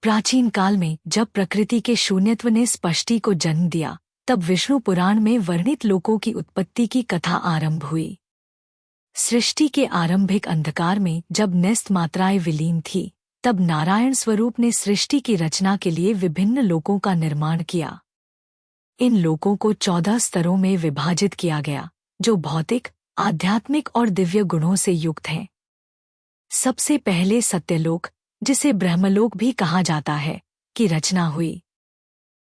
प्राचीन काल में जब प्रकृति के शून्यत्व ने स्पष्टि को जन्म दिया, तब विष्णु पुराण में वर्णित लोकों की उत्पत्ति की कथा आरंभ हुई। सृष्टि के आरंभिक अंधकार में जब नेस्त मात्राएं विलीन थी, तब नारायण स्वरूप ने सृष्टि की रचना के लिए विभिन्न लोकों का निर्माण किया। इन लोकों को 14 स्तरों में विभाजित किया गया, जो भौतिक, आध्यात्मिक और दिव्य गुणों से युक्त हैं। सबसे पहले सत्यलोक, जिसे ब्रह्मलोक भी कहा जाता है, की रचना हुई।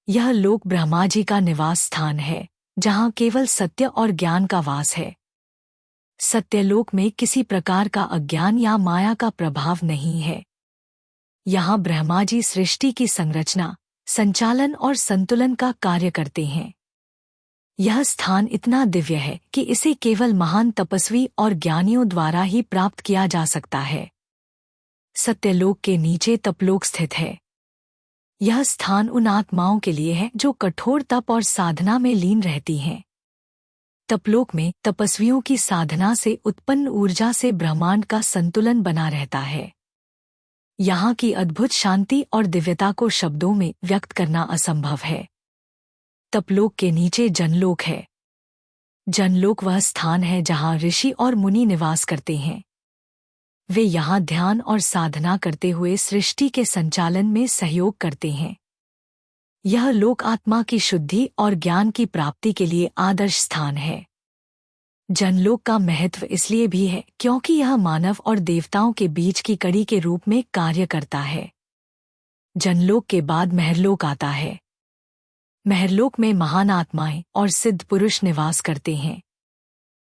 यह लोक ब्रह्मा जी का निवास स्थान है, जहाँ केवल सत्य और ज्ञान का वास है। सत्यलोक में किसी प्रकार का अज्ञान या माया का प्रभाव नहीं है। यहाँ ब्रह्मा जी सृष्टि की संरचना, संचालन और संतुलन का कार्य करते हैं। यह स्थान इतना दिव्य है कि इसे केवल महान तपस्वी और ज्ञानियों द्वारा ही प्राप्त किया जा सकता है। सत्यलोक के नीचे तपलोक स्थित है। यह स्थान उन आत्माओं के लिए है जो कठोर तप और साधना में लीन रहती हैं। तपलोक में तपस्वियों की साधना से उत्पन्न ऊर्जा से ब्रह्मांड का संतुलन बना रहता है। यहाँ की अद्भुत शांति और दिव्यता को शब्दों में व्यक्त करना असंभव है। तपलोक के नीचे जनलोक है। जनलोक वह स्थान है जहाँ ऋषि और मुनि निवास करते हैं। वे यहाँ ध्यान और साधना करते हुए सृष्टि के संचालन में सहयोग करते हैं। यह लोक आत्मा की शुद्धि और ज्ञान की प्राप्ति के लिए आदर्श स्थान है। जनलोक का महत्व इसलिए भी है क्योंकि यह मानव और देवताओं के बीच की कड़ी के रूप में कार्य करता है। जनलोक के बाद महरलोक आता है। महरलोक में महान आत्माएं और सिद्ध पुरुष निवास करते हैं।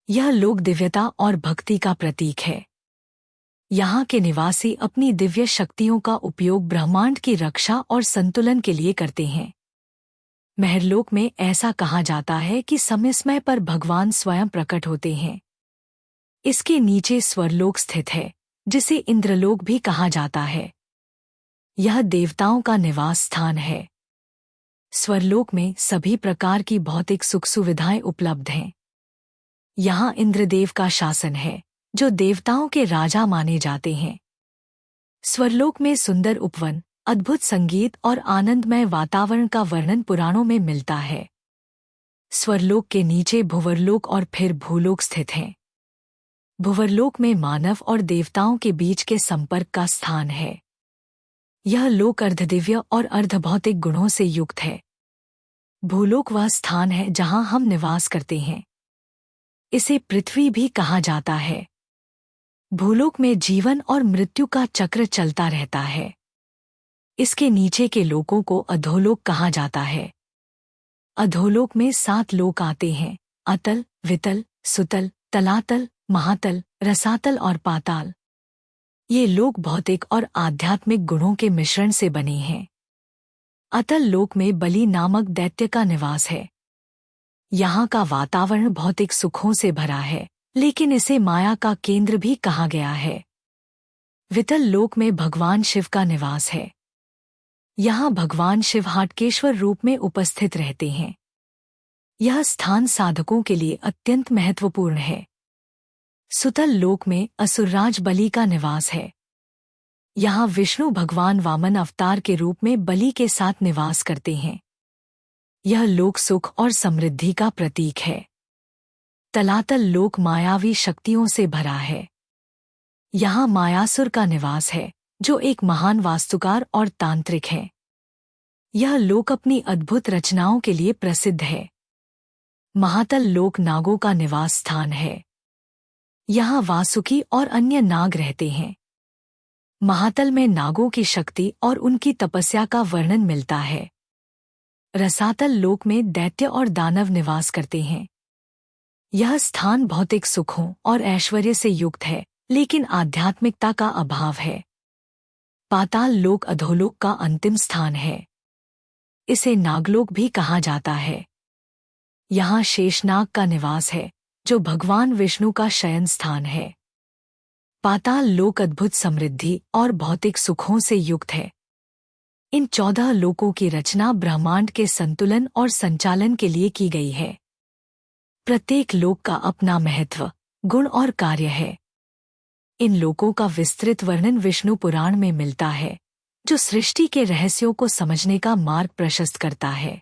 यह लोक दिव्यता और भक्ति का प्रतीक है। यहाँ के निवासी अपनी दिव्य शक्तियों का उपयोग ब्रह्मांड की रक्षा और संतुलन के लिए करते हैं। महरलोक में ऐसा कहा जाता है कि समय समय पर भगवान स्वयं प्रकट होते हैं। इसके नीचे स्वरलोक स्थित है, जिसे इंद्रलोक भी कहा जाता है। यह देवताओं का निवास स्थान है। स्वरलोक में सभी प्रकार की भौतिक सुख सुविधाएं उपलब्ध हैं। यहाँ इंद्रदेव का शासन है, जो देवताओं के राजा माने जाते हैं। स्वरलोक में सुंदर उपवन, अद्भुत संगीत और आनंदमय वातावरण का वर्णन पुराणों में मिलता है। स्वरलोक के नीचे भुवरलोक और फिर भूलोक स्थित हैं। भुवरलोक में मानव और देवताओं के बीच के संपर्क का स्थान है। यह लोक अर्धदिव्य और अर्धभौतिक गुणों से युक्त है। भूलोक वह स्थान है जहाँ हम निवास करते हैं। इसे पृथ्वी भी कहा जाता है। भूलोक में जीवन और मृत्यु का चक्र चलता रहता है। इसके नीचे के लोकों को अधोलोक कहा जाता है। अधोलोक में 7 लोक आते हैं: अतल, वितल, सुतल, तलातल, महातल, रसातल और पाताल। ये लोक भौतिक और आध्यात्मिक गुणों के मिश्रण से बने हैं। अतल लोक में बलि नामक दैत्य का निवास है। यहाँ का वातावरण भौतिक सुखों से भरा है, लेकिन इसे माया का केंद्र भी कहा गया है। वितल लोक में भगवान शिव का निवास है। यहाँ भगवान शिव हाटकेश्वर रूप में उपस्थित रहते हैं। यह स्थान साधकों के लिए अत्यंत महत्वपूर्ण है। सुतल लोक में असुरराज बलि का निवास है। यहाँ विष्णु भगवान वामन अवतार के रूप में बलि के साथ निवास करते हैं। यह लोक सुख और समृद्धि का प्रतीक है। तलातल लोक मायावी शक्तियों से भरा है। यहाँ मायासुर का निवास है, जो एक महान वास्तुकार और तांत्रिक है। यह लोक अपनी अद्भुत रचनाओं के लिए प्रसिद्ध है। महातल लोक नागों का निवास स्थान है। यहाँ वासुकी और अन्य नाग रहते हैं। महातल में नागों की शक्ति और उनकी तपस्या का वर्णन मिलता है। रसातल लोक में दैत्य और दानव निवास करते हैं। यह स्थान भौतिक सुखों और ऐश्वर्य से युक्त है, लेकिन आध्यात्मिकता का अभाव है। पाताल लोक अधोलोक का अंतिम स्थान है। इसे नागलोक भी कहा जाता है। यहाँ शेषनाग का निवास है, जो भगवान विष्णु का शयन स्थान है। पाताल लोक अद्भुत समृद्धि और भौतिक सुखों से युक्त है। इन 14 लोकों की रचना ब्रह्मांड के संतुलन और संचालन के लिए की गई है। प्रत्येक लोक का अपना महत्व, गुण और कार्य है। इन लोकों का विस्तृत वर्णन विष्णु पुराण में मिलता है, जो सृष्टि के रहस्यों को समझने का मार्ग प्रशस्त करता है।